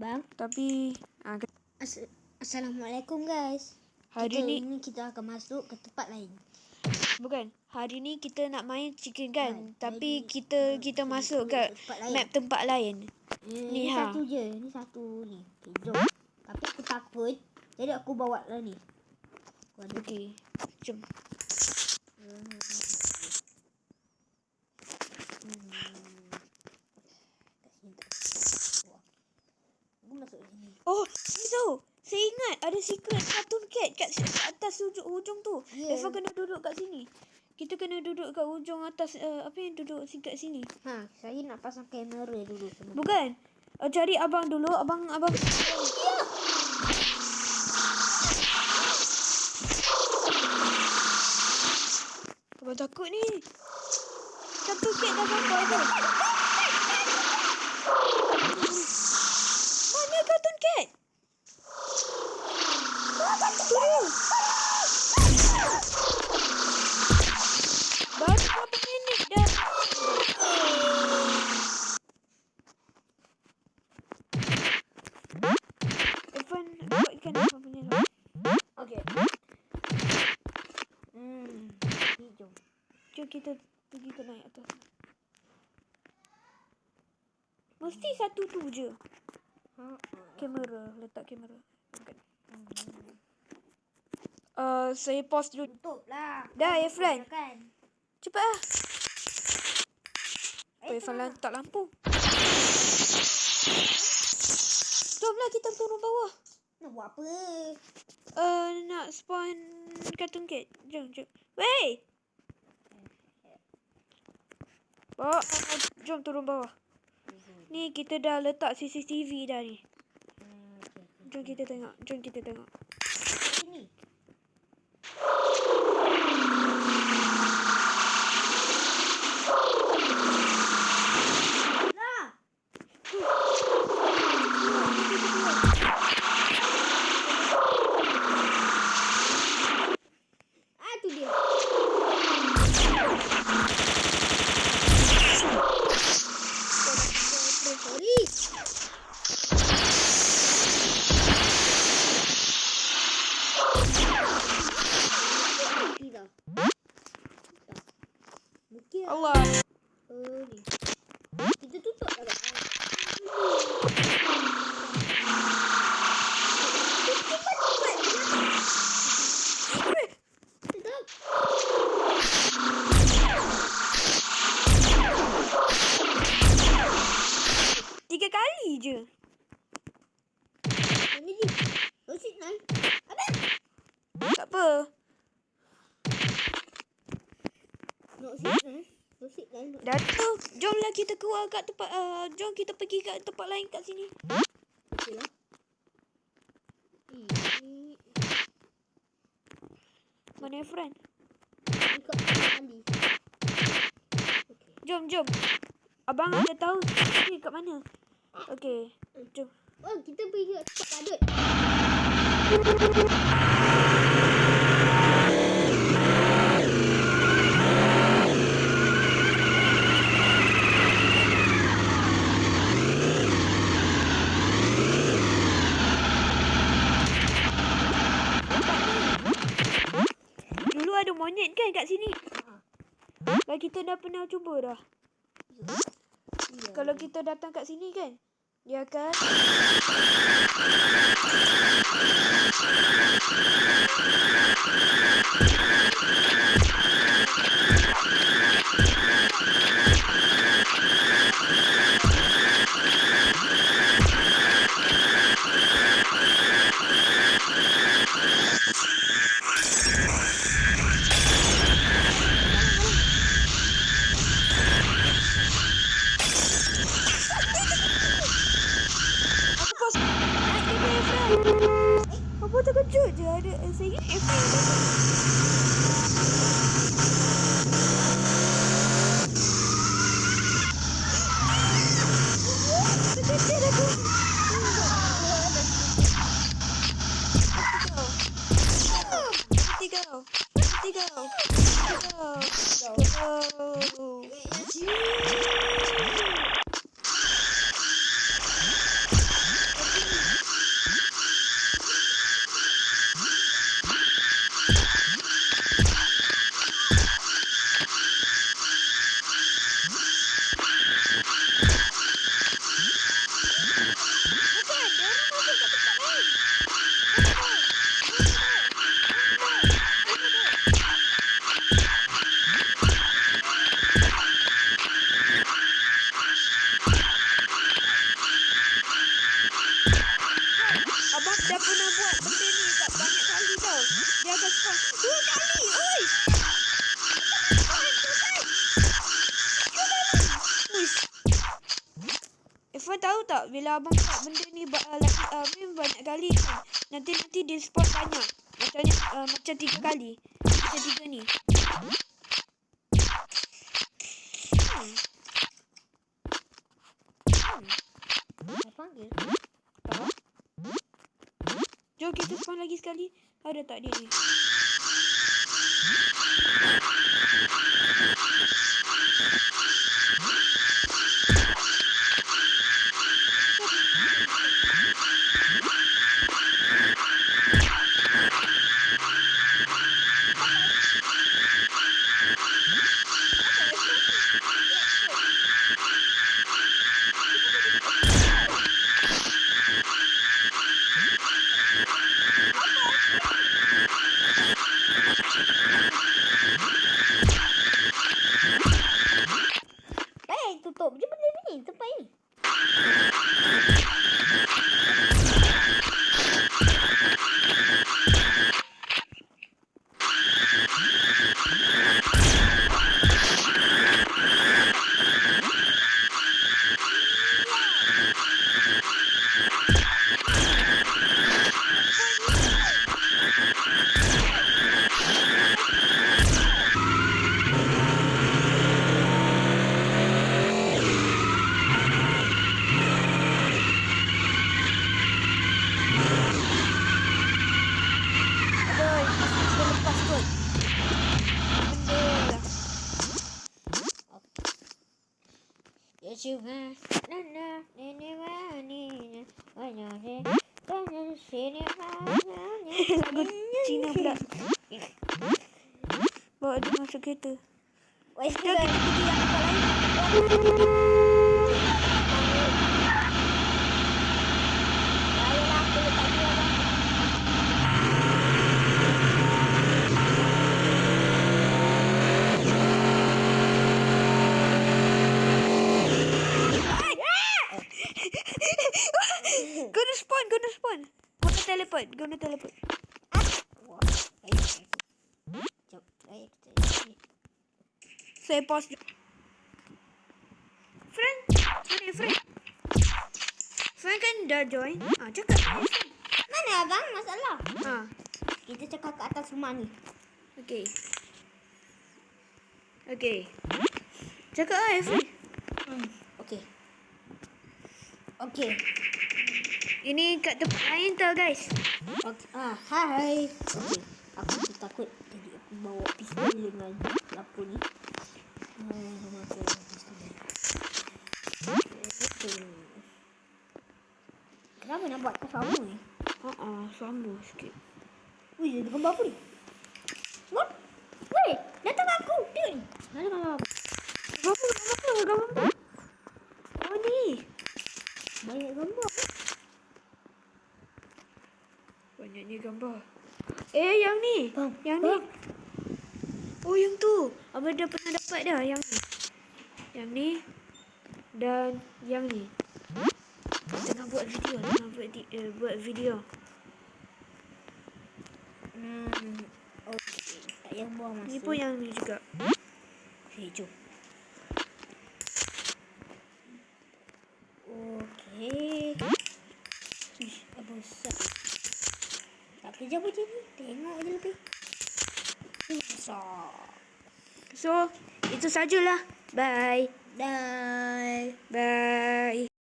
Bang. Tapi Assalamualaikum guys. Hari ni kita akan masuk ke tempat lain. Bukan. Hari ni kita nak main chicken kan. Kan, Tapi jadi kita masuk ke map tempat lain. Ni satu je. Ni satu ni. Okay, jom. Tapi aku takut. Jadi aku bawa lah ni. Okey. Jom. Aku masuk sini. Oh, ni tahu. Saya ingat ada secret cartoon cat kat atas hujung tu. Yeah. Eva kena duduk kat sini. Kita kena duduk kat hujung atas apa yang duduk kat sini. Saya nak pasang kamera dulu. Bukan. Cari abang dulu. Abang. Abang takut ni. Cartoon cat dah sampai tu. Mana cartoon cat? Tu dia. Baru berapa minit dah. Evan dapatkan apa punya tu. Okey. Jom. Jom kita pergi ke naik atas. Mesti satu tu je. Kamera. Letak kamera. Saya pause dulu. Tutup lah. Dah, Efran. Kan? Cepat lah. Efran letak lampu. Jomlah kita turun bawah. Nak buat apa? Nak spawn cartoon cat. Jom. Wey! Bawa. Jom turun bawah. Ni kita dah letak CCTV dah ni. Jom kita tengok. Sini. Lah. Tu dia. Sorry. Tidak. Mungkin Allah. ni. Kita tutup tak? Tiga kali je. Mana ni? Rosit nan. Ada. Tak apa. Rosit nan. Dah tu. Jomlah kita keluar kat tempat. Jom kita pergi kat tempat lain kat sini. Okeylah. Mana Efran? Ikut mandi. Okey. Jom. Abang ada tahu ni kat mana. Okey. Jom. Oh, kita pergi ke tempat padut. Dulu ada monyet kan kat sini? Dah kita dah pernah cuba dah. Kalau kita datang kat sini kan, dia akan apa terkejut je ada saya ingat Efran. Terkejut aku. Tiga. Dua kali. Oi. Uish. Irfan tahu tak bila abang buat benda ni banyak kali kan. Nanti dia spawn banyak. Macam 3 kali. Macam 3 ni. Saya panggil. Tak. Jom kita spawn lagi sekali. Ada tak dia ni? Tutup je benda ni. Tempat ni. Lagu Cina pula. Bawa dia masuk kereta. Wah, Jom kita pergi yang tempat lain. Gonna spawn. Gonna teleport. Saya pause. Friend. Mana friend? Friend kan dah join. Cakap. Mana abang? Masalah. Kita cakap kat atas rumah ni. Okay. Cakap lah friend. Okay. Ini kat tempat lain tau guys. Hai. Okay. Aku takut tadi aku bawa pistol dengan lampu ni. Kenapa nak buat sama ni? Sama sikit. Wih, ada gambar apa ni? What? Weh, datang aku. Dia ni. Mana gambar apa? Gambar. Oh ni. Banyak gambar. Banyaknya gambar. Yang ni. Yang ni. Oh, yang tu. Abang dah pernah dapat dah yang ni. Yang ni. Dan yang ni. Tengah buat video. Okey. Tak payah buang masa. Ni pun yang ni juga. Okay, jom. Okey. Ish, apa besar. Tak kerja apa je ni. Tengok je lebih. Besar. So, itu sajalah. Bye. Bye. Bye.